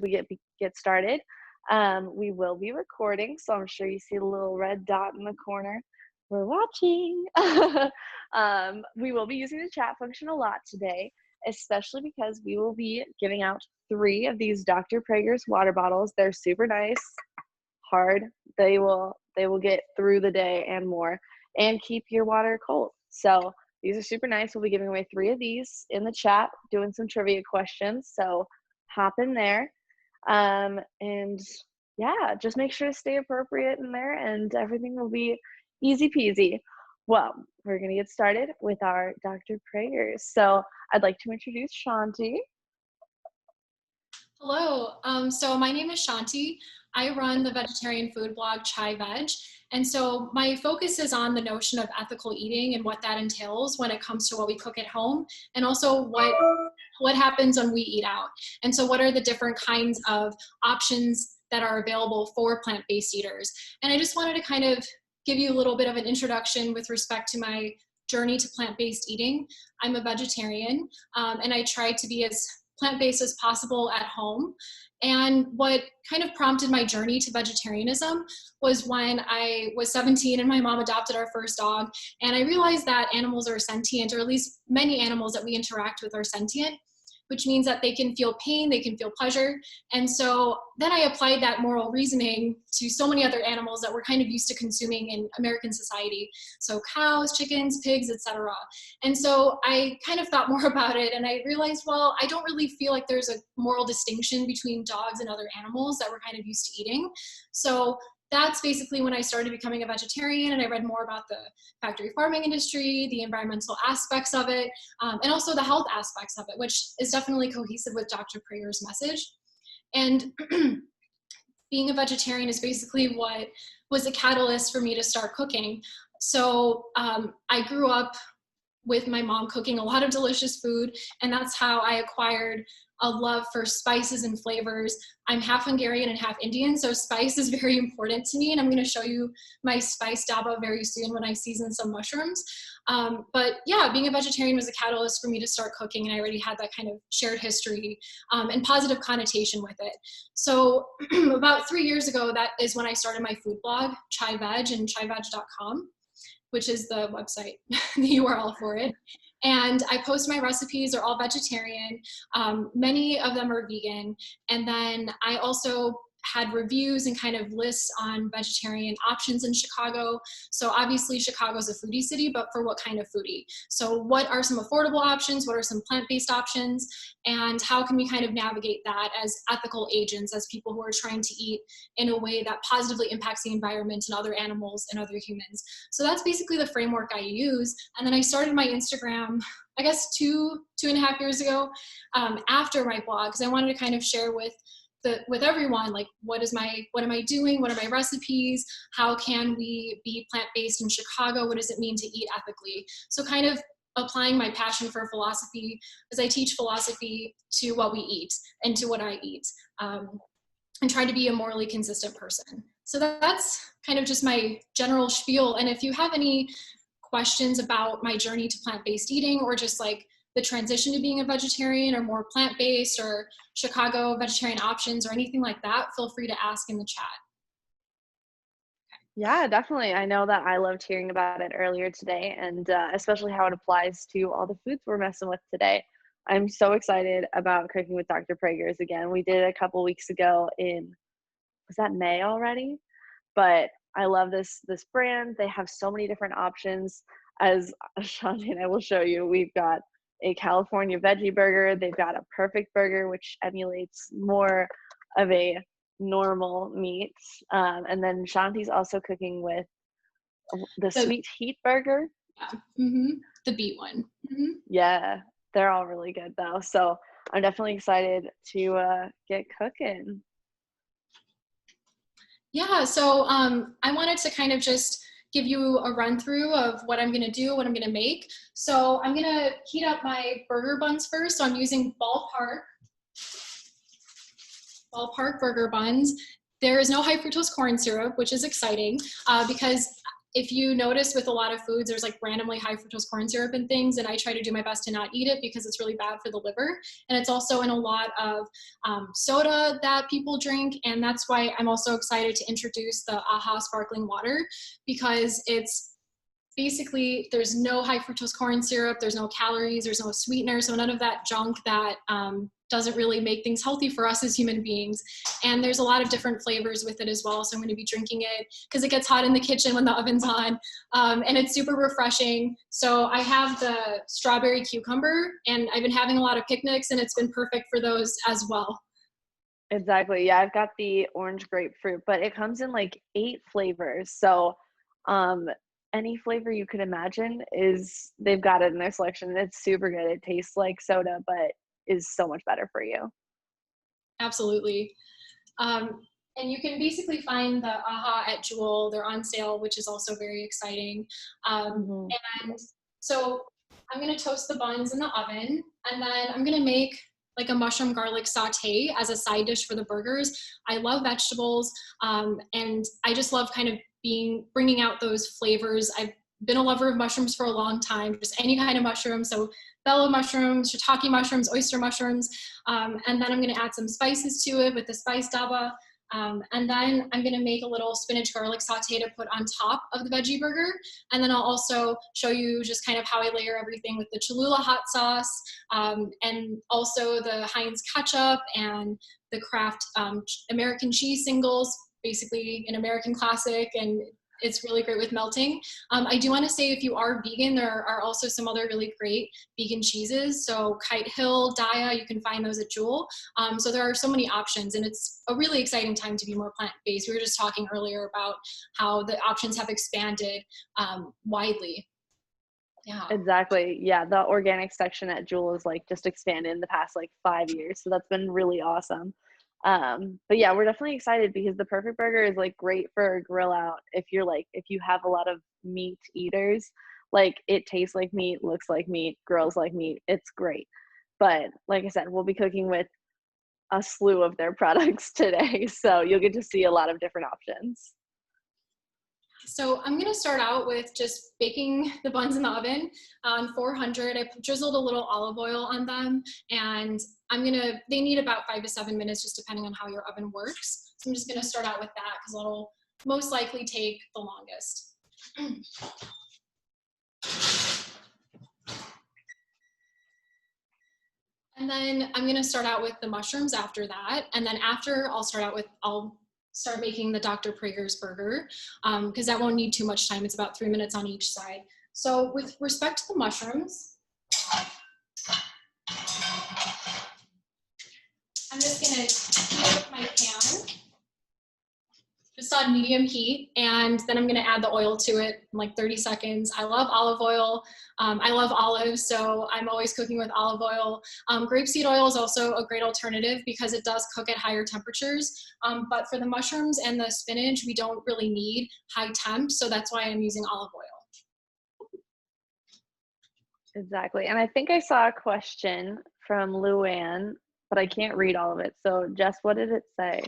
we get started. We will be recording, so I'm sure you see the little red dot in the corner. We're watching. We will be using the chat function a lot today, especially because we will be giving out 3 of these Dr. Praeger's water bottles. They're super nice, hard. They will get through the day and more, and keep your water cold. So these are super nice. We'll be giving away 3 of these in the chat, doing some trivia questions. So hop in there. And yeah, just make sure to stay appropriate in there and everything will be easy peasy. Well, we're going to get started with our Dr. Praeger. So I'd like to introduce Shanti. Hello, so my name is Shanti. I run the vegetarian food blog Chai Veg. And so my focus is on the notion of ethical eating and what that entails when it comes to what we cook at home, and also what happens when we eat out. And so what are the different kinds of options that are available for plant-based eaters. And I just wanted to kind of give you a little bit of an introduction with respect to my journey to plant-based eating. I'm a vegetarian, and I try to be as plant-based as possible at home. And what kind of prompted my journey to vegetarianism was when I was 17 and my mom adopted our first dog. And I realized that animals are sentient, or at least many animals that we interact with are sentient, which means that they can feel pain, they can feel pleasure. And so then I applied that moral reasoning to so many other animals that we're kind of used to consuming in American society. So cows, chickens, pigs, etc. And so I kind of thought more about it, and I realized, well, I don't really feel like there's a moral distinction between dogs and other animals that we're kind of used to eating. So that's basically when I started becoming a vegetarian, and I read more about the factory farming industry, the environmental aspects of it, and also the health aspects of it, which is definitely cohesive with Dr. Praeger's message. And being a vegetarian is basically what was a catalyst for me to start cooking. So I grew up with my mom cooking a lot of delicious food, and that's how I acquired a love for spices and flavors. I'm half Hungarian and half Indian, so spice is very important to me, and I'm going to show you my spice daba very soon when I season some mushrooms. But yeah, being a vegetarian was a catalyst for me to start cooking, and I already had that kind of shared history and positive connotation with it. So about 3 years ago, that is when I started my food blog, Chai Veg, and chaiveg.com, which is the website, the URL for it. And I post my recipes, they're all vegetarian. Many of them are vegan. And then I also had reviews and kind of lists on vegetarian options in Chicago. So obviously Chicago's a foodie city, but for what kind of foodie? So what are some affordable options? What are some plant-based options? And how can we kind of navigate that as ethical agents, as people who are trying to eat in a way that positively impacts the environment and other animals and other humans? So that's basically the framework I use. And then I started my Instagram, I guess 2.5 years ago, after my blog, because I wanted to kind of share with everyone, like, what am I doing? What are my recipes? How can we be plant-based in Chicago? What does it mean to eat ethically? So kind of applying my passion for philosophy, as I teach philosophy, to what we eat and to what I eat, and try to be a morally consistent person. So that's kind of just my general spiel. And if you have any questions about my journey to plant-based eating, or just like the transition to being a vegetarian, or more plant-based, or Chicago vegetarian options, or anything like that, feel free to ask in the chat. Yeah, definitely. I know that I loved hearing about it earlier today, and especially how it applies to all the foods we're messing with today. I'm so excited about cooking with Dr. Praeger's again. We did it a couple weeks ago was that May already? But I love this brand. They have so many different options. As Shanti and I will show you, we've got a California veggie burger. They've got a perfect burger, which emulates more of a normal meat. And then Shanti's also cooking with the Sweet Heat burger. Yeah. The beet one. Yeah, they're all really good though. So I'm definitely excited to get cooking. Yeah, so I wanted to kind of just give you a run through of what I'm gonna do, what I'm gonna make. So I'm gonna heat up my burger buns first. So I'm using ballpark burger buns. There is no high fructose corn syrup, which is exciting because if you notice with a lot of foods, there's like randomly high fructose corn syrup and things, and I try to do my best to not eat it because it's really bad for the liver. And it's also in a lot of soda that people drink. And that's why I'm also excited to introduce the AHA sparkling water, because it's basically, there's no high fructose corn syrup, there's no calories, there's no sweetener, so none of that junk that doesn't really make things healthy for us as human beings. And there's a lot of different flavors with it as well, so I'm going to be drinking it because it gets hot in the kitchen when the oven's on, and it's super refreshing. So I have the strawberry cucumber, and I've been having a lot of picnics, and it's been perfect for those as well. Exactly. Yeah, I've got the orange grapefruit, but it comes in like 8 flavors. So any flavor you could imagine they've got it in their selection. It's super good. It tastes like soda, but is so much better for you. Absolutely. And you can basically find the AHA at Jewel. They're on sale, which is also very exciting. And so I'm going to toast the buns in the oven, and then I'm going to make like a mushroom garlic saute as a side dish for the burgers. I love vegetables, and I just love kind of bringing out those flavors. I've been a lover of mushrooms for a long time, just any kind of mushroom. So bella mushrooms, shiitake mushrooms, oyster mushrooms, and then I'm going to add some spices to it with the spice daba. And then I'm going to make a little spinach garlic saute to put on top of the veggie burger. And then I'll also show you just kind of how I layer everything with the Cholula Hot Sauce, and also the Heinz Ketchup and the Kraft American cheese singles, basically an American classic, and it's really great with melting. I do want to say, if you are vegan, there are also some other really great vegan cheeses. So Kite Hill, Daya, you can find those at Jewel. So there are so many options, and it's a really exciting time to be more plant-based. We were just talking earlier about how the options have expanded widely. Yeah. Exactly. Yeah, the organic section at Jewel is like just expanded in the past like 5 years. So that's been really awesome. But yeah, we're definitely excited because the perfect burger is like great for a grill out. If you have a lot of meat eaters, like it tastes like meat, looks like meat, grills like meat, it's great. But like I said, we'll be cooking with a slew of their products today. So you'll get to see a lot of different options. So I'm going to start out with just baking the buns in the oven on 400. I drizzled a little olive oil on them, and they need about 5 to 7 minutes, just depending on how your oven works. So I'm just going to start out with that because it'll most likely take the longest. And then I'm going to start out with the mushrooms after that. And then after I'll start making the Dr. Praeger's burger, because that won't need too much time. It's about 3 minutes on each side. So with respect to the mushrooms, I'm just gonna heat up my pan, just on medium heat, and then I'm gonna add the oil to it in like 30 seconds. I love olive oil. I love olives, so I'm always cooking with olive oil. Grapeseed oil is also a great alternative because it does cook at higher temperatures. But for the mushrooms and the spinach, we don't really need high temp, so that's why I'm using olive oil. Exactly. And I think I saw a question from Luann, but I can't read all of it. So Jess, what did it say?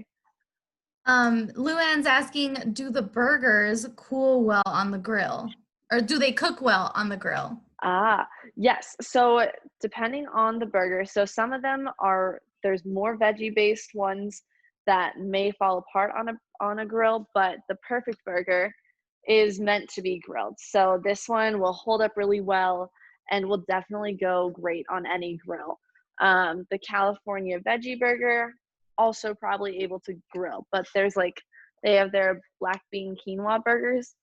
Luann's asking, do the burgers cool well on the grill? Or do they cook well on the grill? Yes. So depending on the burger, so some of them there's more veggie based ones that may fall apart on a grill, but the perfect burger is meant to be grilled. So this one will hold up really well and will definitely go great on any grill. The California veggie burger, also probably able to grill, but they have their black bean quinoa burgers.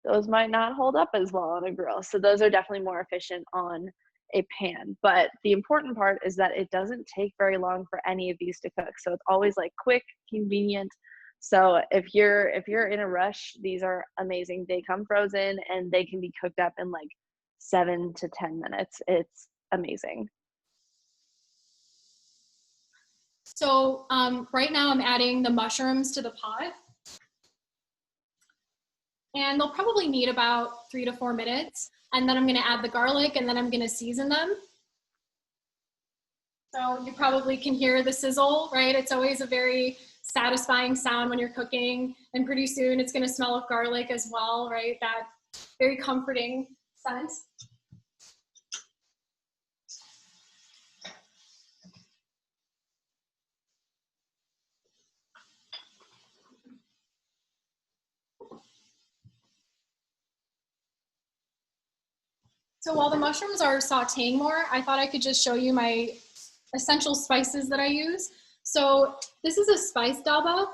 Those might not hold up as well on a grill. So those are definitely more efficient on a pan. But the important part is that it doesn't take very long for any of these to cook. So it's always like quick, convenient. So if you're in a rush, these are amazing. They come frozen and they can be cooked up in like 7 to 10 minutes. It's amazing. So right now I'm adding the mushrooms to the pot. And they'll probably need about 3 to 4 minutes. And then I'm gonna add the garlic, and then I'm gonna season them. So you probably can hear the sizzle, right? It's always a very satisfying sound when you're cooking. And pretty soon it's gonna smell of garlic as well, right? That very comforting scent. So while the mushrooms are sauteing more, I thought I could just show you my essential spices that I use. So this is a spice daba,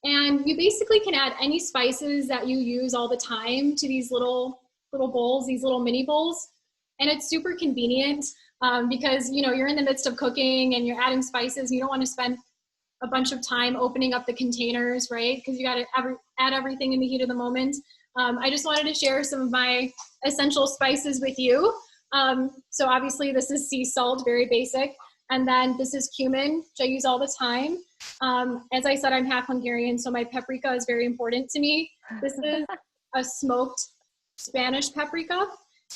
and you basically can add any spices that you use all the time to these little bowls, these little mini bowls. And it's super convenient because, you know, you're in the midst of cooking and you're adding spices. You don't want to spend a bunch of time opening up the containers, right? Because you got to add everything in the heat of the moment. I just wanted to share some of my essential spices with you. So obviously this is sea salt, very basic. And then this is cumin, which I use all the time. As I said, I'm half Hungarian, so my paprika is very important to me. This is a smoked Spanish paprika.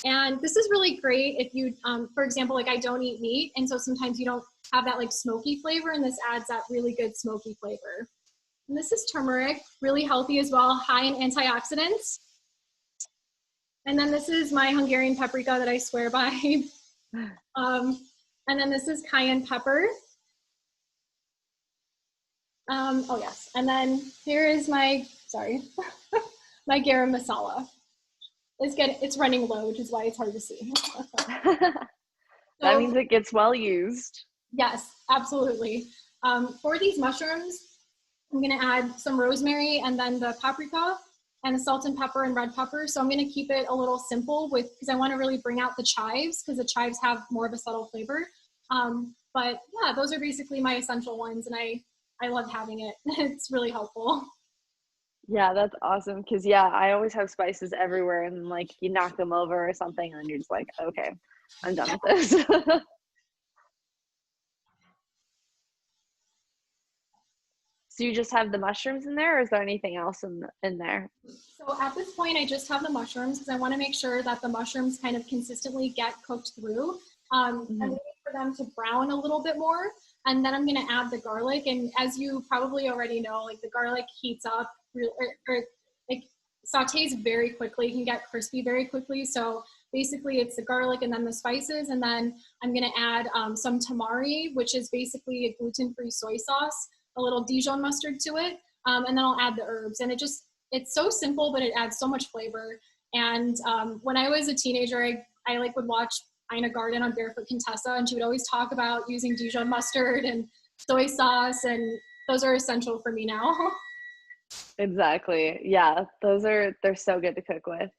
And this is really great if you, for example, like I don't eat meat. And so sometimes you don't have that like smoky flavor, and this adds that really good smoky flavor. And this is turmeric, really healthy as well, high in antioxidants. And then this is my Hungarian paprika that I swear by. And then this is cayenne pepper. Oh yes, and then here is my, sorry, my garam masala. It's running low, which is why it's hard to see. That means it gets well used. Yes, absolutely. For these mushrooms, I'm gonna add some rosemary and then the paprika and the salt and pepper and red pepper. So I'm gonna keep it a little simple because I wanna really bring out the chives, because the chives have more of a subtle flavor. But yeah, those are basically my essential ones, and I love having it. It's really helpful. Yeah, that's awesome. Because, yeah, I always have spices everywhere, and like you knock them over or something, and you're just like, okay, I'm done with this. So you just have the mushrooms in there, or is there anything else in there? So at this point, I just have the mushrooms because I want to make sure that the mushrooms kind of consistently get cooked through. I'm waiting for them to brown a little bit more, and then I'm going to add the garlic. And as you probably already know, like the garlic heats up, or like sautés very quickly, can get crispy very quickly. So basically it's the garlic and then the spices, and then I'm going to add some tamari, which is basically a gluten-free soy sauce, a little Dijon mustard to it, and then I'll add the herbs. And it's so simple, but it adds so much flavor. And when I was a teenager, I like would watch Ina Garten on Barefoot Contessa, and she would always talk about using Dijon mustard and soy sauce, and those are essential for me now. Exactly. Yeah, they're so good to cook with.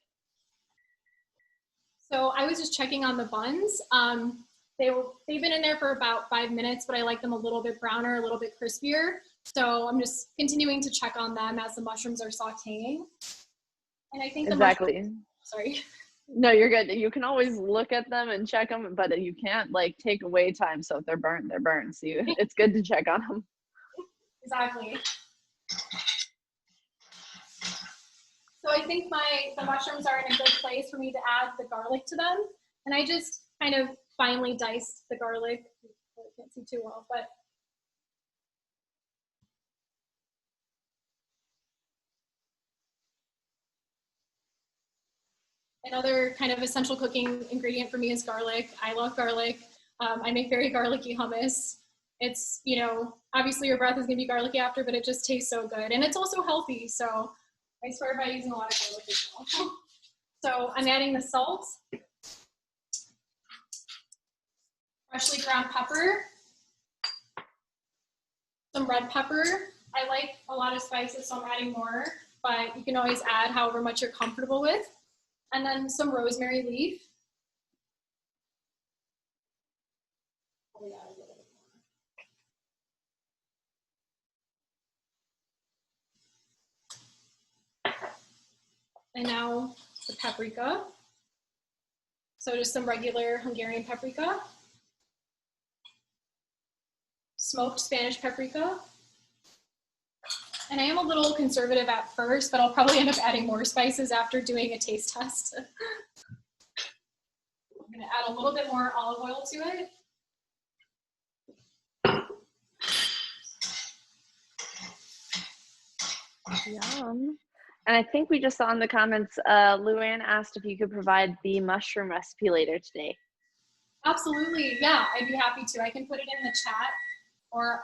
So I was just checking on the buns. They've been in there for about 5 minutes, but I like them a little bit browner, a little bit crispier. So I'm just continuing to check on them as the mushrooms are sauteing. And I think exactly. Sorry. No, you're good. You can always look at them and check them, but you can't like take away time. So if they're burnt, they're burnt. So it's good to check on them. Exactly. So I think the mushrooms are in a good place for me to add the garlic to them. And I just kind of finely diced the garlic. I can't see too well, but another kind of essential cooking ingredient for me is garlic. I love garlic. I make very garlicky hummus. It's, you know, obviously your breath is gonna be garlicky after, but it just tastes so good. And it's also healthy, so I swear by using a lot of garlic as well. So I'm adding the salt, freshly ground pepper, some red pepper. I like a lot of spices, so I'm adding more, but you can always add however much you're comfortable with. And then some rosemary leaf. And now the paprika. So just some regular Hungarian paprika. Smoked Spanish paprika. And I am a little conservative at first, but I'll probably end up adding more spices after doing a taste test. I'm gonna add a little bit more olive oil to it. Yum. And I think we just saw in the comments, Luann asked if you could provide the mushroom recipe later today. Absolutely, yeah, I'd be happy to. I can put it in the chat, or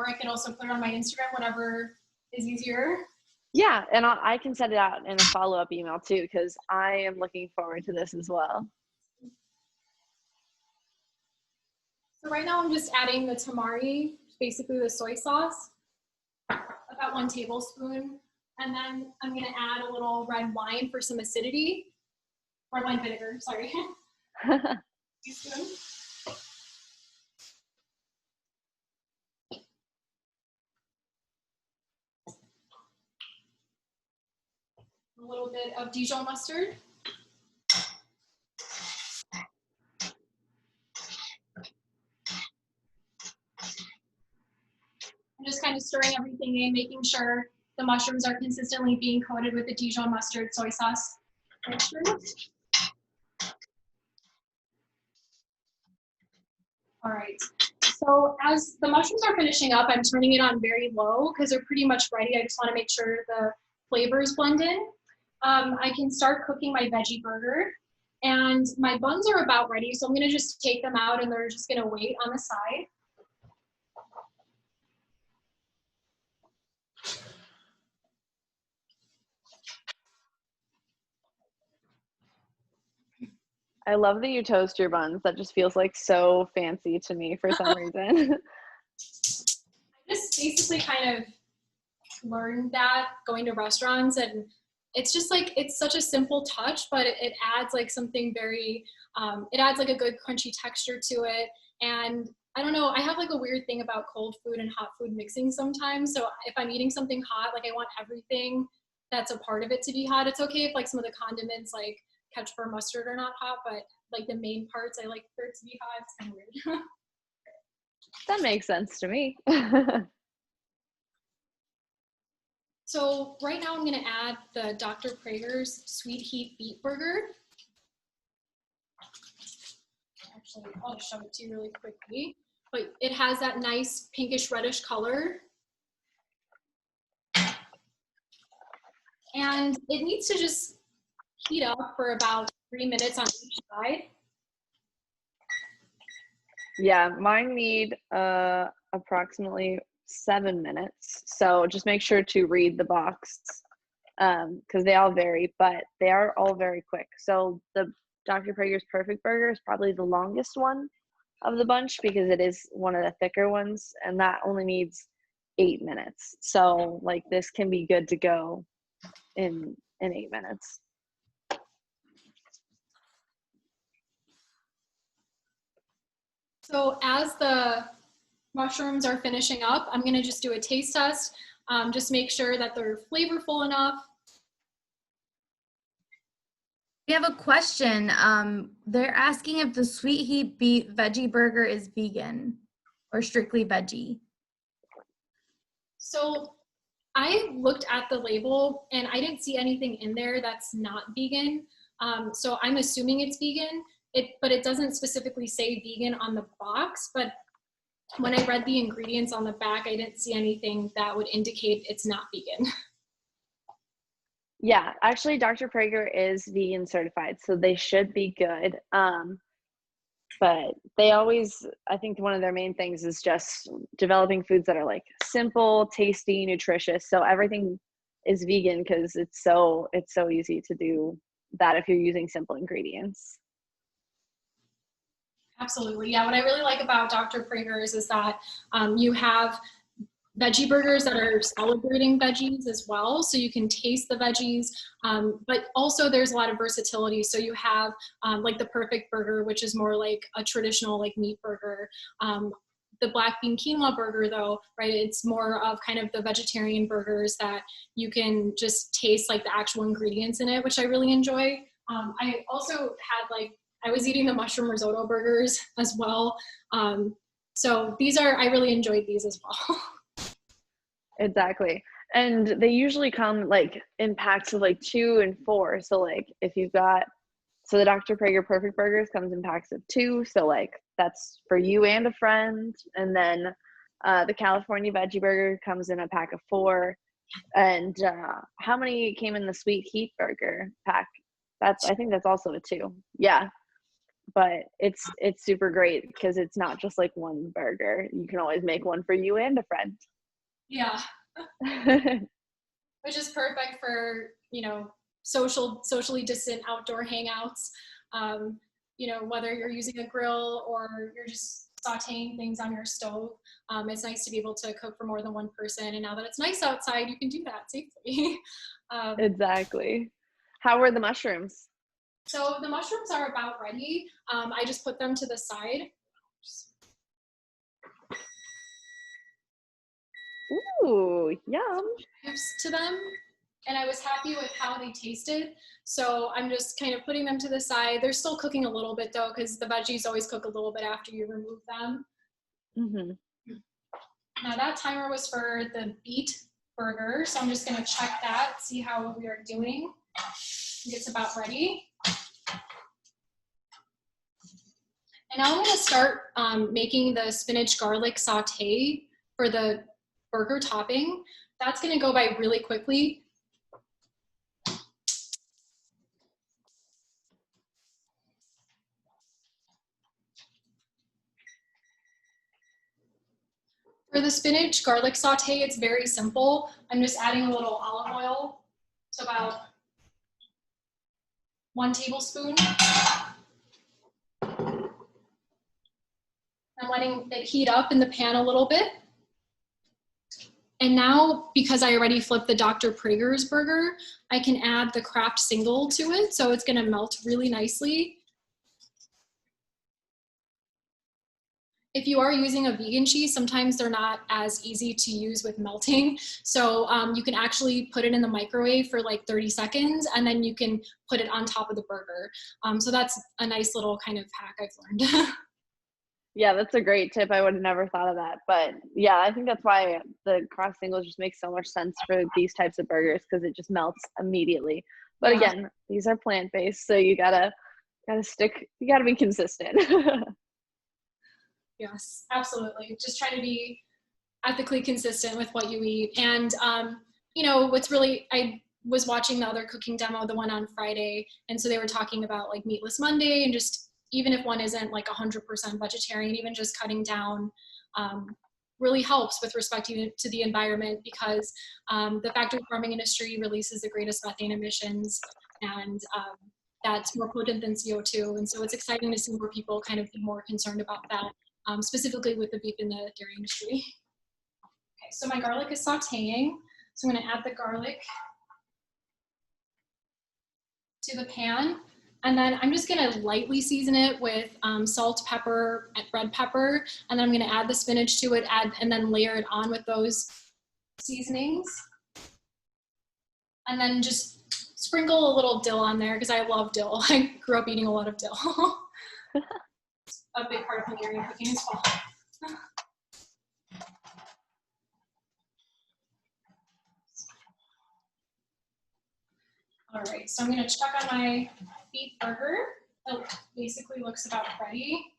I can also put it on my Instagram, whatever is easier. Yeah, and I can send it out in a follow-up email too, because I am looking forward to this as well. So right now I'm just adding the tamari, basically the soy sauce, about 1 tablespoon. And then I'm gonna add a little red wine for some acidity, red wine vinegar, sorry. Teaspoon. A little bit of Dijon mustard. I'm just kind of stirring everything in, making sure the mushrooms are consistently being coated with the Dijon mustard soy sauce mixture. All right, so as the mushrooms are finishing up, I'm turning it on very low because they're pretty much ready. I just want to make sure the flavors blend in. I can start cooking my veggie burger, and my buns are about ready, so I'm gonna just take them out and they're just gonna wait on the side. I love that you toast your buns. That just feels like so fancy to me for some reason. I just basically kind of learned that going to restaurants, and it's just like, it's such a simple touch, but it adds like something very, it adds like a good crunchy texture to it. And I don't know, I have like a weird thing about cold food and hot food mixing sometimes. So if I'm eating something hot, like I want everything that's a part of it to be hot. It's okay if like some of the condiments like ketchup or mustard are not hot, but like the main parts I like for it to be hot. It's kind of weird. That makes sense to me. So right now I'm gonna add the Dr. Praeger's Sweet Heat Beet Burger. Actually, I'll show it to you really quickly. But it has that nice pinkish reddish color. And it needs to just heat up for about 3 minutes on each side. Yeah, mine need approximately 7 minutes. So just make sure to read the box because they all vary, but they are all very quick. So the Dr. Praeger's Perfect Burger is probably the longest one of the bunch because it is one of the thicker ones, and that only needs 8 minutes. So like this can be good to go in 8 minutes. So as the mushrooms are finishing up, I'm gonna just do a taste test. Just make sure that they're flavorful enough. We have a question. They're asking if the Sweet Heat Beet veggie burger is vegan or strictly veggie. So I looked at the label and I didn't see anything in there that's not vegan. So I'm assuming it's vegan, but it doesn't specifically say vegan on the box. But when I read the ingredients on the back, I didn't see anything that would indicate it's not vegan. Yeah, actually Dr. Praeger is vegan certified, so they should be good. But they always, I think one of their main things is just developing foods that are like simple, tasty, nutritious. So everything is vegan because it's so easy to do that if you're using simple ingredients. Absolutely, yeah. What I really like about Dr. Praeger's is that you have veggie burgers that are celebrating veggies as well, so you can taste the veggies, but also there's a lot of versatility. So you have like the Perfect Burger, which is more like a traditional like meat burger. The black bean quinoa burger though, right, it's more of kind of the vegetarian burgers that you can just taste like the actual ingredients in it, which I really enjoy. I also had like, I was eating the mushroom risotto burgers as well. So these are, I really enjoyed these as well. Exactly. And they usually come like in packs of like 2 and 4. So like if you've got, so the Dr. Praeger Perfect Burgers comes in packs of 2. So like that's for you and a friend. And then the California Veggie Burger comes in a pack of 4. And how many came in the Sweet Heat Burger pack? I think that's also a 2. Yeah. But it's super great because it's not just like one burger. You can always make one for you and a friend. Yeah. Which is perfect for, you know, socially distant outdoor hangouts. You know, whether you're using a grill or you're just sauteing things on your stove, it's nice to be able to cook for more than one person. And now that it's nice outside, you can do that safely. Exactly. How were the mushrooms? So the mushrooms are about ready. I just put them to the side. Ooh, yum. To them, and I was happy with how they tasted. So I'm just kind of putting them to the side. They're still cooking a little bit though, because the veggies always cook a little bit after you remove them. Mm-hmm. Now that timer was for the beet burger, so I'm just gonna check that, see how we are doing. I think it's about ready. And now I'm gonna start making the spinach garlic saute for the burger topping. That's gonna go by really quickly. For the spinach garlic saute, it's very simple. I'm just adding a little olive oil, so about 1 tablespoon. I'm letting it heat up in the pan a little bit. And now, because I already flipped the Dr. Praeger's burger, I can add the Kraft Single to it, so it's gonna melt really nicely. If you are using a vegan cheese, sometimes they're not as easy to use with melting. So you can actually put it in the microwave for like 30 seconds and then you can put it on top of the burger. So that's a nice little kind of hack I've learned. Yeah, that's a great tip. I would have never thought of that. But yeah, I think that's why the Kraft Singles just makes so much sense for these types of burgers because it just melts immediately. But again, these are plant-based, so you gotta be consistent. Yes, absolutely. Just try to be ethically consistent with what you eat. And, you know, I was watching the other cooking demo, the one on Friday. And so they were talking about like Meatless Monday and just, even if one isn't like 100% vegetarian, even just cutting down really helps with respect to the environment because the factory farming industry releases the greatest methane emissions and that's more potent than CO2. And so it's exciting to see more people kind of be more concerned about that. Specifically with the beef in the dairy industry. Okay, so my garlic is sauteing. So I'm gonna add the garlic to the pan. And then I'm just gonna lightly season it with salt, pepper, and red pepper. And then I'm gonna add the spinach to it, and then layer it on with those seasonings. And then just sprinkle a little dill on there because I love dill. I grew up eating a lot of dill. A big part of Hungarian cooking as well. All right, so I'm gonna check on my beef burger. It basically looks about ready.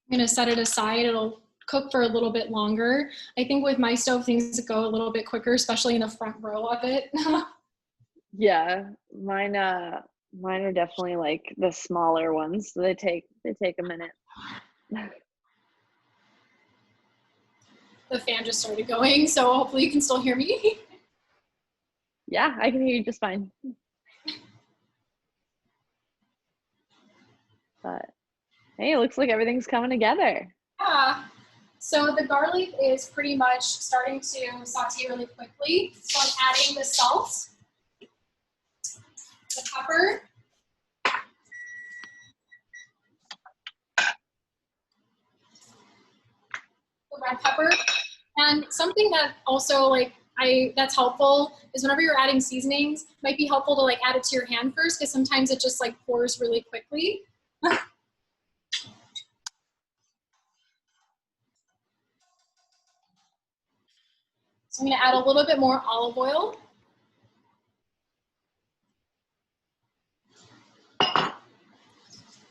I'm gonna set it aside. It'll cook for a little bit longer. I think with my stove, things go a little bit quicker, especially in the front row of it. Yeah, mine are definitely like the smaller ones. So they take a minute. The fan just started going, so hopefully you can still hear me. Yeah, I can hear you just fine. But hey, it looks like everything's coming together. Yeah. So the garlic is pretty much starting to saute really quickly. So I'm adding the salt, the pepper, the red pepper, and something that also that's helpful is whenever you're adding seasonings, it might be helpful to like add it to your hand first because sometimes it just like pours really quickly. So I'm gonna add a little bit more olive oil.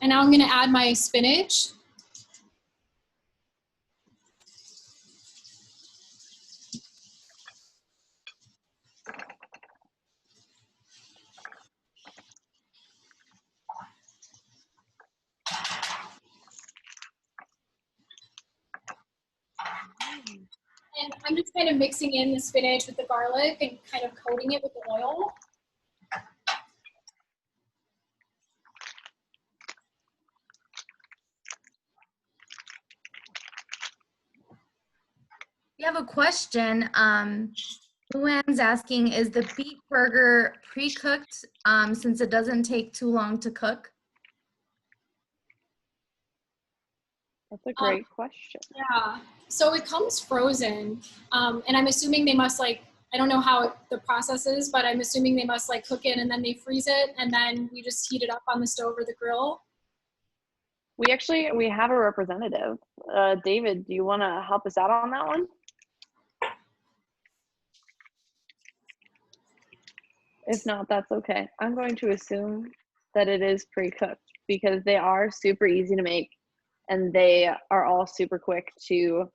And now I'm gonna add my spinach. And I'm just kind of mixing in the spinach with the garlic and kind of coating it with the oil. We have a question. Luann's asking, is the beet burger pre-cooked since it doesn't take too long to cook? That's a great question. Yeah, so it comes frozen, and I'm assuming they must I don't know how the process is, but I'm assuming they must cook it and then they freeze it and then we just heat it up on the stove or the grill. We have a representative. David, do you want to help us out on that one? If not, that's okay. I'm going to assume that it is pre-cooked because they are super easy to make and they are all super quick to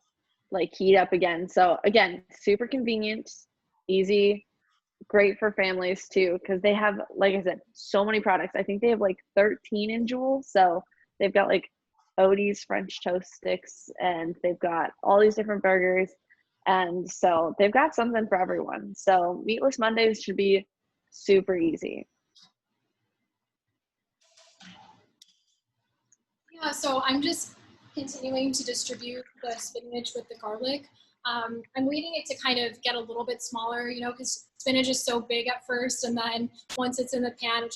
heat up again. So again, super convenient, easy, great for families too because they have, like I said, so many products. I think they have 13 in Jewel. So they've got Odie's French toast sticks and they've got all these different burgers. And so they've got something for everyone. So Meatless Mondays should be super easy. Yeah, so I'm just continuing to distribute the spinach with the garlic. I'm waiting it to kind of get a little bit smaller, because spinach is so big at first, and then once it's in the pan, it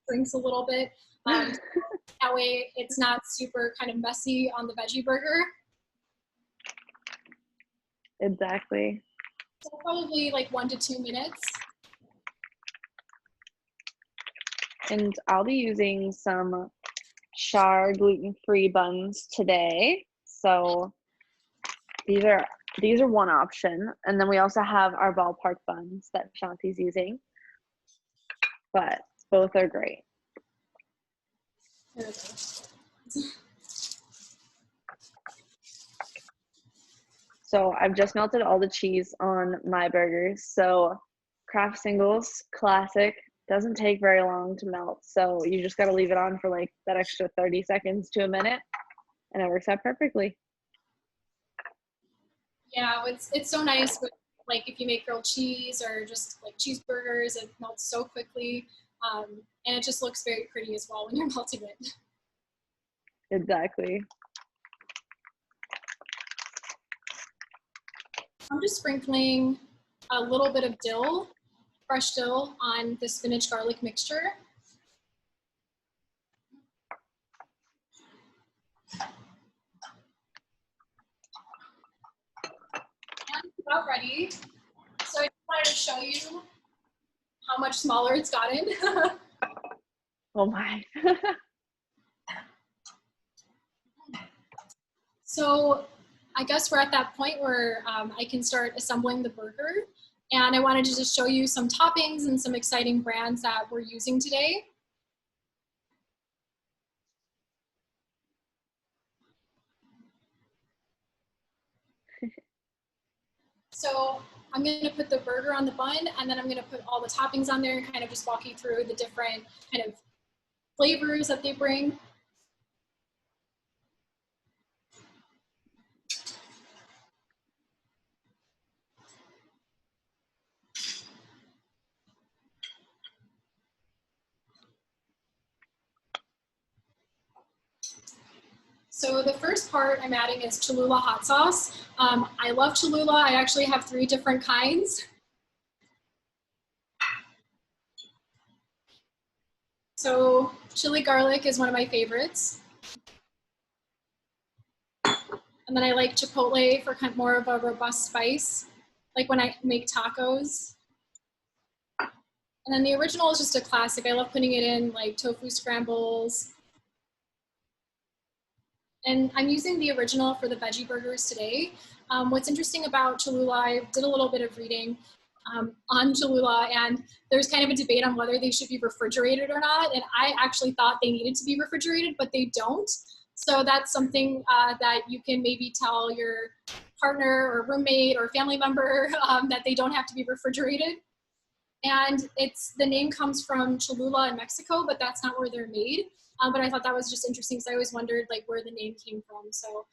shrinks a little bit. That way it's not super kind of messy on the veggie burger. Exactly. So probably 1 to 2 minutes. And I'll be using some Schär gluten-free buns today. So these are one option. And then we also have our ballpark buns that Shanti's using. But both are great. So I've just melted all the cheese on my burgers. So Kraft Singles, classic. Doesn't take very long to melt. So you just got to leave it on for that extra 30 seconds to a minute. And it works out perfectly. Yeah, it's so nice with if you make grilled cheese or just cheeseburgers, it melts so quickly. And it just looks very pretty as well when you're melting it. Exactly. I'm just sprinkling a little bit of dill, fresh dill, on the spinach garlic mixture. And it's about ready. So I just wanted to show you how much smaller it's gotten. Oh my. So I guess we're at that point where I can start assembling the burger. And I wanted to just show you some toppings and some exciting brands that we're using today. So I'm going to put the burger on the bun, and then I'm going to put all the toppings on there and kind of just walk you through the different kind of flavors that they bring. So the first part I'm adding is Cholula Hot Sauce. I love Cholula. I actually have 3 different kinds. So chili garlic is one of my favorites. And then I like chipotle for kind of more of a robust spice, like when I make tacos. And then the original is just a classic. I love putting it in tofu scrambles. And I'm using the original for the veggie burgers today. What's interesting about Cholula, I did a little bit of reading on Cholula, and there's kind of a debate on whether they should be refrigerated or not. And I actually thought they needed to be refrigerated, but they don't. So that's something that you can maybe tell your partner or roommate or family member that they don't have to be refrigerated. And the name comes from Cholula in Mexico, but that's not where they're made. But I thought that was just interesting because I always wondered where the name came from. So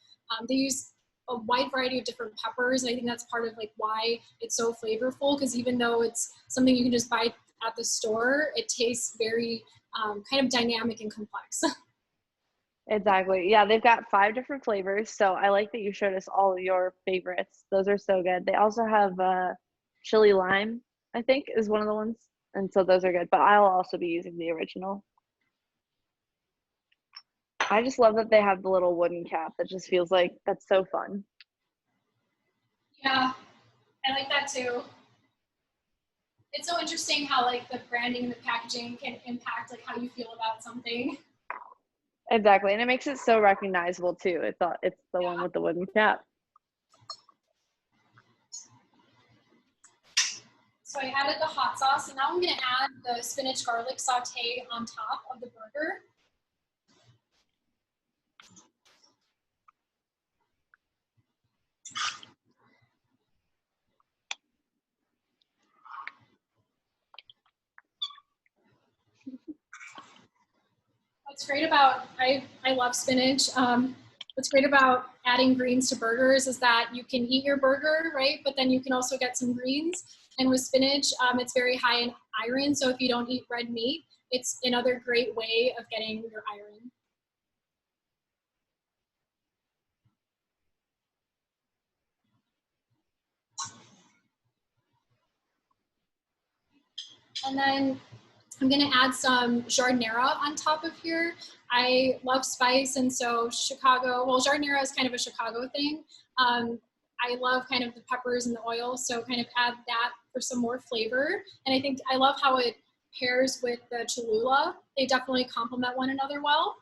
they use a wide variety of different peppers. And I think that's part of like why it's so flavorful, because even though it's something you can just buy at the store, it tastes very kind of dynamic and complex. Exactly. Yeah, they've got 5 different flavors. So I like that you showed us all of your favorites. Those are so good. They also have chili lime, I think, is one of the ones. And so those are good. But I'll also be using the original. I just love that they have the little wooden cap. That just feels like that's so fun. Yeah, I like that too. It's so interesting how like the branding and the packaging can impact like how you feel about something. Exactly. And it makes it so recognizable too. It's the one with the wooden cap. So I added the hot sauce, and now I'm going to add the spinach garlic saute on top of the burger. What's great about, I love spinach. What's great about adding greens to burgers is that you can eat your burger, right? But then you can also get some greens. And with spinach, it's very high in iron. So if you don't eat red meat, it's another great way of getting your iron. And then I'm gonna add some giardiniera on top of here. I love spice, and so giardiniera is kind of a Chicago thing. I love kind of the peppers and the oil, so kind of add that for some more flavor. And I think I love how it pairs with the Cholula. They definitely complement one another well.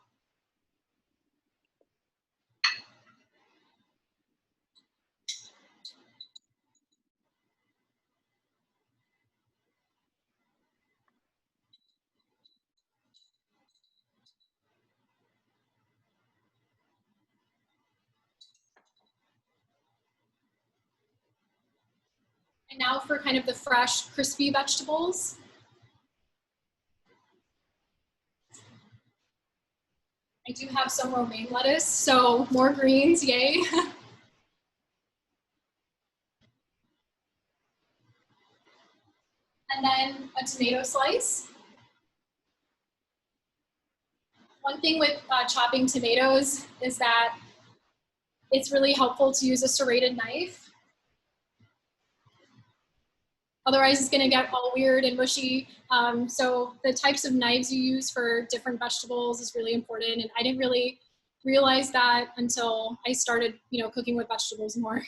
And now for kind of the fresh, crispy vegetables. I do have some romaine lettuce, so more greens, yay. And then a tomato slice. One thing with chopping tomatoes is that it's really helpful to use a serrated knife. Otherwise, it's gonna get all weird and mushy. So the types of knives you use for different vegetables is really important. And I didn't really realize that until I started, cooking with vegetables more.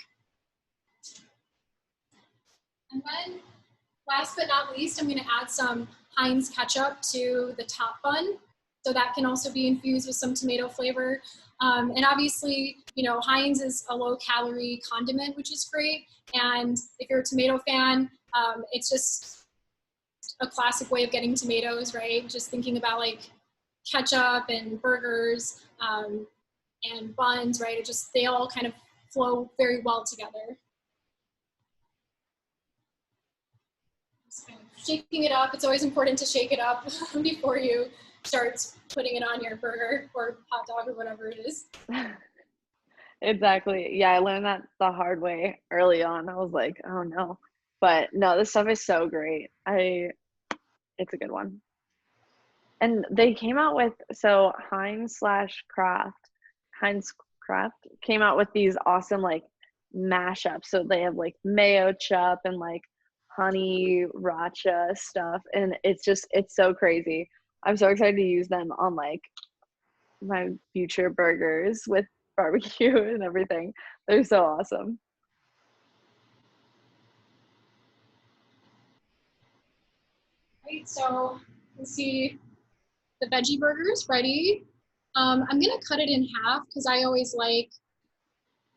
And then last but not least, I'm gonna add some Heinz ketchup to the top bun. So that can also be infused with some tomato flavor. And obviously, Heinz is a low-calorie condiment, which is great. And if you're a tomato fan, it's just a classic way of getting tomatoes, right? Just thinking about like ketchup and burgers and buns, right? They all kind of flow very well together. Just kind of shaking it up. It's always important to shake it up before you start putting it on your burger or hot dog or whatever it is. Exactly. Yeah, I learned that the hard way early on. I was like, oh no. But no, this stuff is so great. It's a good one. And they came out with, so Heinz Kraft came out with these awesome like mashups. So they have like Mayochup and like honey racha stuff. And it's so crazy. I'm so excited to use them on like my future burgers with barbecue and everything. They're so awesome. Right, so you can see the veggie burgers ready. I'm gonna cut it in half because I always like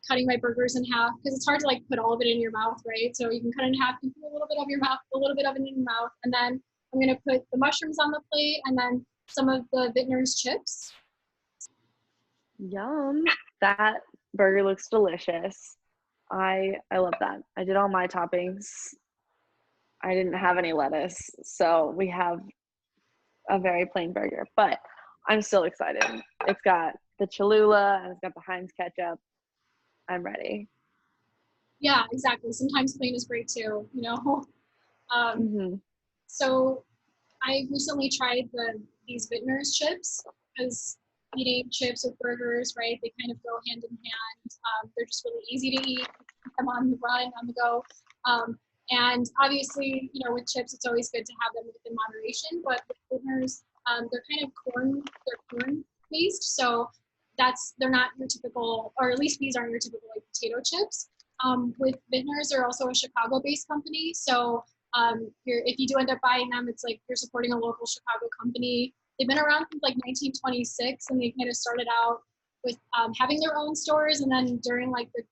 cutting my burgers in half because it's hard to like put all of it in your mouth, right? So you can cut it in half, you put a little bit of your mouth, a little bit of it in your mouth, and then I'm gonna put the mushrooms on the plate and then some of the Vitner's chips. Yum. That burger looks delicious. I love that. I did all my toppings. I didn't have any lettuce, so we have a very plain burger, but I'm still excited. It's got the Cholula and it's got the Heinz ketchup. I'm ready. Yeah, exactly. Sometimes plain is great too, you know. Mm-hmm. So I recently tried these Vitner's chips, because eating chips with burgers, right? They kind of go hand in hand. They're just really easy to eat. Keep them on the run, on the go. And obviously, you know, with chips, it's always good to have them within moderation. But with Vitner's, they're kind of corn based, so they're not your typical, or at least these aren't your typical like potato chips. With Vitner's, they're also a Chicago-based company, so if you do end up buying them, it's like you're supporting a local Chicago company. They've been around since like 1926, and they kind of started out with having their own stores, and then during like the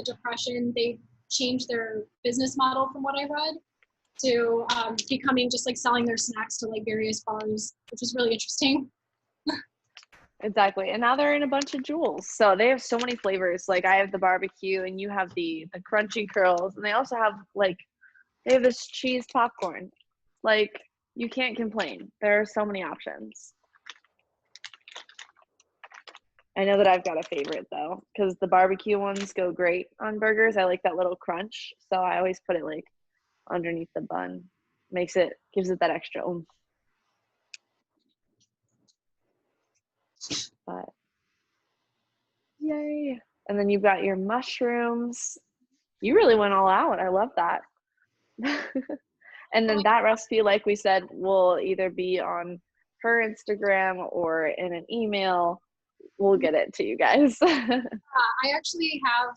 Depression, they changed their business model, from what I read, to becoming just like selling their snacks to like various bars, which is really interesting. Exactly. And now they're in a bunch of Jewels. So they have so many flavors. Like I have the barbecue and you have the crunchy curls, and they also have like they have this cheese popcorn. Like you can't complain. There are so many options. I know that I've got a favorite though, because the barbecue ones go great on burgers. I like that little crunch. So I always put it like underneath the bun. Gives it that extra oomph. But yay. And then you've got your mushrooms. You really went all out. I love that. And then that recipe, like we said, will either be on her Instagram or in an email. We'll get it to you guys. I actually have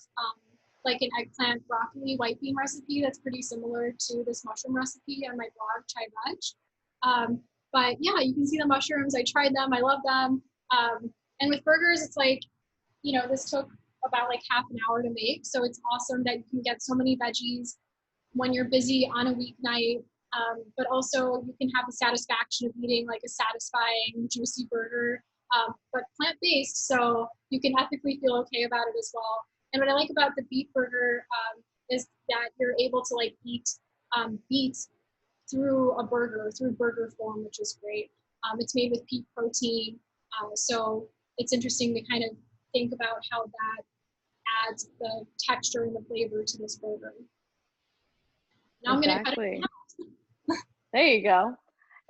like an eggplant broccoli white bean recipe that's pretty similar to this mushroom recipe on my blog, Chai Veg. But yeah, you can see the mushrooms. I tried them. I love them. And with burgers, it's like, you know, this took about like half an hour to make. So it's awesome that you can get so many veggies when you're busy on a weeknight. But also you can have the satisfaction of eating like a satisfying, juicy burger, but plant-based, so you can ethically feel okay about it as well. And what I like about the beet burger is that you're able to like eat beet through burger form, which is great. It's made with peat protein, so it's interesting to kind of think about how that adds the texture and the flavor to this burger. Now exactly. I'm going to cut it. There you go.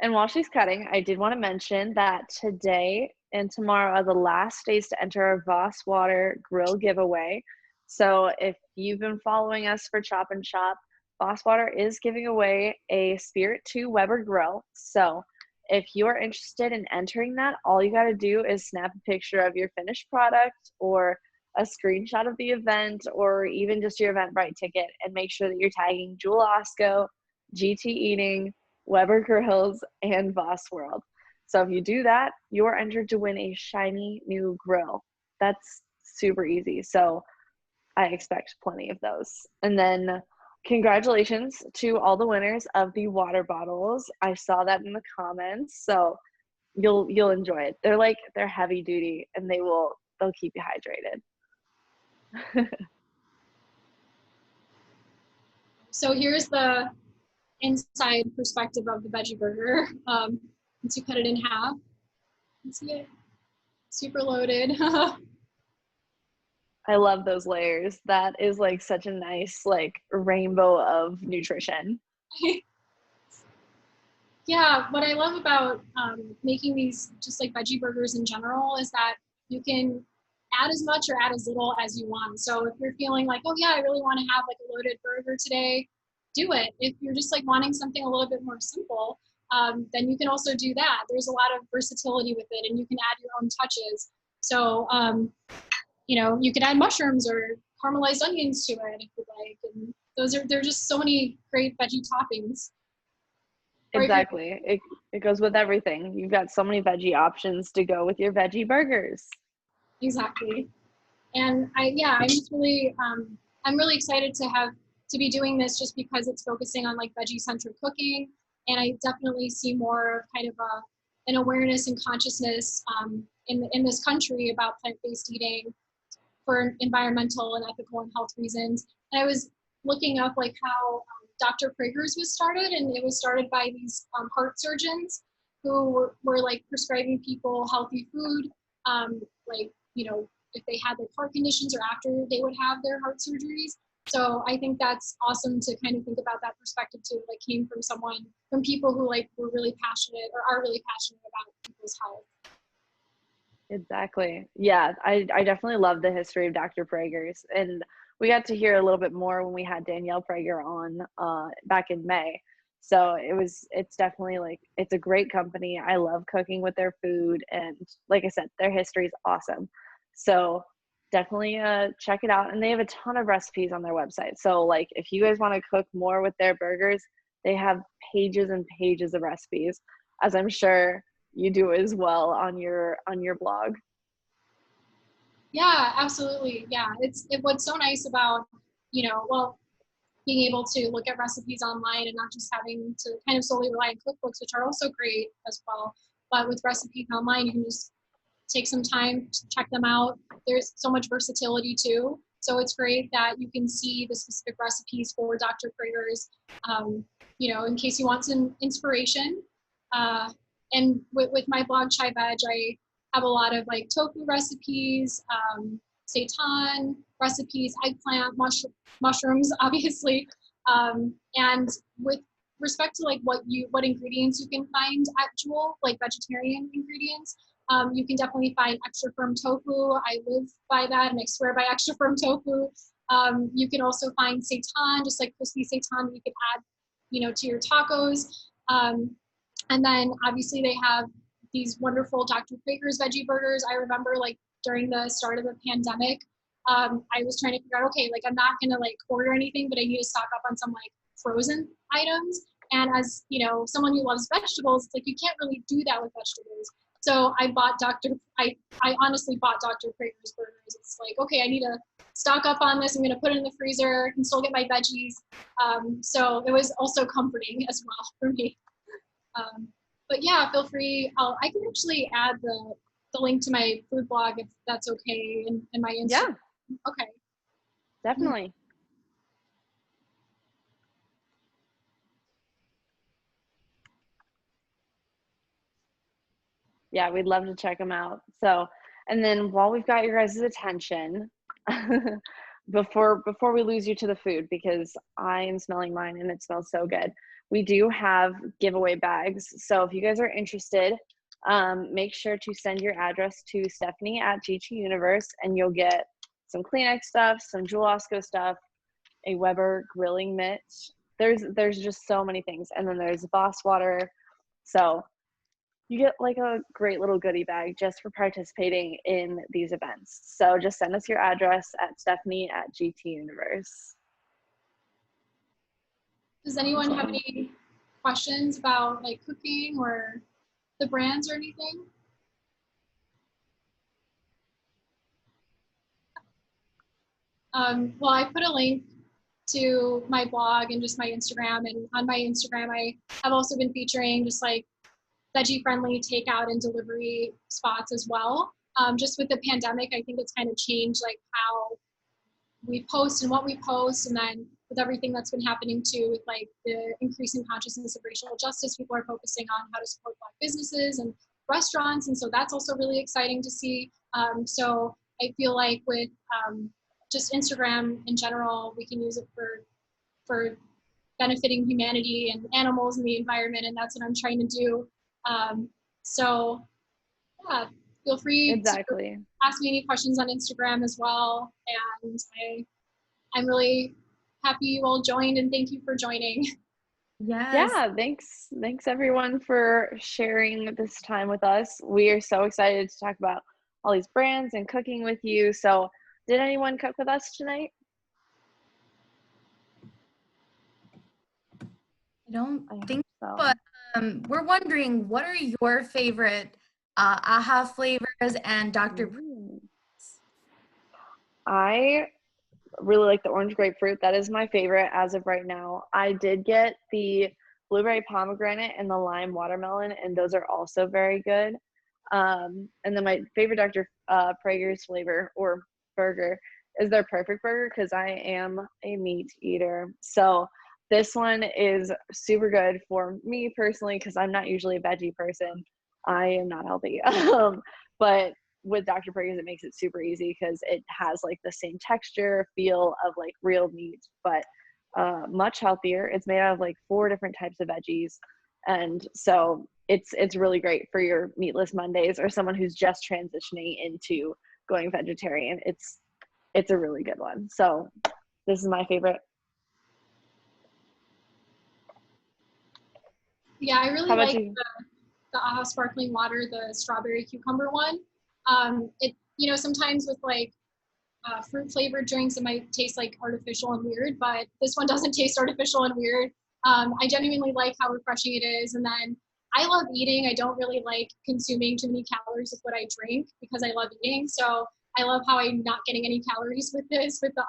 And while she's cutting, I did want to mention that today and tomorrow are the last days to enter our Voss Water Grill giveaway. So if you've been following us for Chop and Shop, Voss Water is giving away a Spirit 2 Weber grill. So if you're interested in entering that, all you got to do is snap a picture of your finished product or a screenshot of the event or even just your Eventbrite ticket, and make sure that you're tagging Jewel-Osco, GT Eating, Weber Grills, and Voss World. So if you do that, you're entered to win a shiny new grill. That's super easy. So I expect plenty of those. And then congratulations to all the winners of the water bottles. I saw that in the comments, so you'll enjoy it. They're heavy duty, and they'll keep you hydrated. So here's the inside perspective of the veggie burger. Once you cut it in half, you can see it, super loaded. I love those layers. That is like such a nice like rainbow of nutrition. Yeah, what I love about making these just like veggie burgers in general is that you can add as much or add as little as you want. So if you're feeling like, oh yeah, I really want to have like a loaded burger today, do it. If you're just like wanting something a little bit more simple, then you can also do that. There's a lot of versatility with it, and you can add your own touches. So, you know, you could add mushrooms or caramelized onions to it if you like. And there are just so many great veggie toppings. Exactly. It goes with everything. You've got so many veggie options to go with your veggie burgers. Exactly. And I'm just really, I'm really excited to be doing this just because it's focusing on like veggie-centered cooking. And I definitely see more of kind of an awareness and consciousness in this country about plant-based eating for environmental and ethical and health reasons. And I was looking up like how Dr. Praeger's was started, and it was started by these heart surgeons who were like prescribing people healthy food, like, you know, if they had like heart conditions or after they would have their heart surgeries. So I think that's awesome to kind of think about that perspective too, like came from people who like were really passionate or are really passionate about people's health. Exactly. Yeah, I definitely love the history of Dr. Praeger's, and we got to hear a little bit more when we had Danielle Praeger on back in May. So it's definitely like, it's a great company. I love cooking with their food, and like I said, their history is awesome. So definitely check it out, and they have a ton of recipes on their website. So like if you guys want to cook more with their burgers, they have pages and pages of recipes, as I'm sure you do as well on your blog. Yeah, absolutely. Yeah, what's so nice about, well, being able to look at recipes online and not just having to kind of solely rely on cookbooks, which are also great as well. But with recipes online, you can just take some time to check them out. There's so much versatility too. So it's great that you can see the specific recipes for Dr. Praeger's, in case you want some inspiration. And with my blog, Chai Veg, I have a lot of like tofu recipes, seitan recipes, eggplant, mushrooms, obviously. And with respect to like what ingredients you can find at Jewel, like vegetarian ingredients, you can definitely find extra firm tofu. I live by that and I swear by extra firm tofu. You can also find seitan, just like crispy seitan you can add, to your tacos. And then obviously they have these wonderful Dr. Praeger's veggie burgers. I remember like during the start of the pandemic, I was trying to figure out, okay, like I'm not gonna like order anything, but I need to stock up on some like frozen items. And as someone who loves vegetables, it's like you can't really do that with vegetables. So I honestly bought Dr. Praeger's burgers. It's like, okay, I need to stock up on this. I'm gonna put it in the freezer. I can still get my veggies. So it was also comforting as well for me. But yeah, feel free. I can actually add the link to my food blog if that's okay, in my Instagram. Yeah. Okay. Definitely. Yeah, we'd love to check them out. So, and then while we've got your guys' attention, before we lose you to the food, because I am smelling mine and it smells so good, we do have giveaway bags. So if you guys are interested, make sure to send your address to Stephanie at GT Universe, and you'll get some Kleenex stuff, some Jewel-Osco stuff, a Weber grilling mitt. There's just so many things, and then there's Boss water. So you get like a great little goodie bag just for participating in these events. So just send us your address at Stephanie at GT Universe. Does anyone have any questions about like cooking or the brands or anything? Well, I put a link to my blog and just my Instagram, and on my Instagram I have also been featuring just like veggie friendly takeout and delivery spots as well. Just with the pandemic, I think it's kind of changed like how we post and what we post, and then with everything that's been happening too, with like the increasing consciousness of racial justice, people are focusing on how to support Black businesses and restaurants, and so that's also really exciting to see. So I feel like with just Instagram in general, we can use it for benefiting humanity and animals and the environment, and that's what I'm trying to do. So yeah, feel free to ask me any questions on Instagram as well. And I'm really happy you all joined, and thank you for joining. Yes. Yeah, thanks everyone for sharing this time with us. We are so excited to talk about all these brands and cooking with you. So did anyone cook with us tonight? I don't think so. But we're wondering, what are your favorite AHA flavors and Dr. I really like the orange grapefruit. That is my favorite as of right now. I did get the blueberry pomegranate and the lime watermelon, and those are also very good. And then my favorite Dr. Praeger's flavor or burger is their perfect burger, because I am a meat eater. So this one is super good for me personally, because I'm not usually a veggie person. I am not healthy. But with Dr. Praeger's, it makes it super easy because it has like the same texture, feel of like real meat, but much healthier. It's made out of like 4 different types of veggies. And so it's really great for your meatless Mondays or someone who's just transitioning into going vegetarian. It's a really good one. So this is my favorite. Yeah, I really How about like you? the AHA sparkling water, the strawberry cucumber one. It, you know, sometimes with like fruit flavored drinks, it might taste like artificial and weird, but this one doesn't taste artificial and weird. I genuinely like how refreshing it is. And then I love eating. I don't really like consuming too many calories with what I drink because I love eating. So I love how I'm not getting any calories with this, with the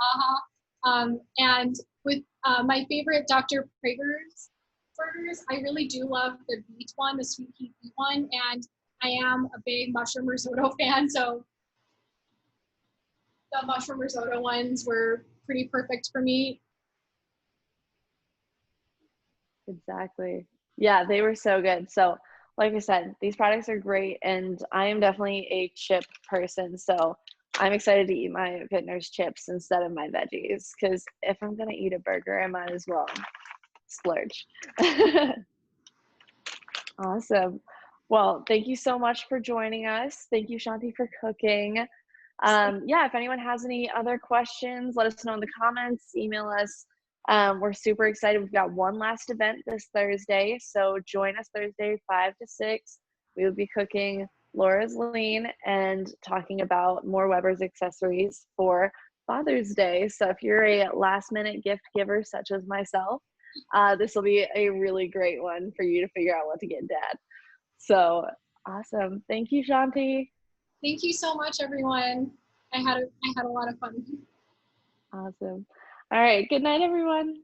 AHA. And with my favorite Dr. Praeger's burgers, I really do love the beet one, the Sweet Heat Beet one. And I am a big mushroom risotto fan. So the mushroom risotto ones were pretty perfect for me. Exactly. Yeah, they were so good. So like I said, these products are great, and I am definitely a chip person. So I'm excited to eat my Vitner's chips instead of my veggies, because if I'm gonna eat a burger, I might as well splurge. Awesome. Well, thank you so much for joining us. Thank you, Shanti, for cooking. Yeah, if anyone has any other questions, let us know in the comments, email us. We're super excited. We've got one last event this Thursday, so join us Thursday 5 to 6. We will be cooking Laura's Lean and talking about more Weber's accessories for Father's Day. So if you're a last minute gift giver such as myself, this will be a really great one for you to figure out what to get Dad. So awesome. Thank you, Shanti. Thank you so much, everyone. I had a lot of fun. Awesome. All right. Good night, everyone.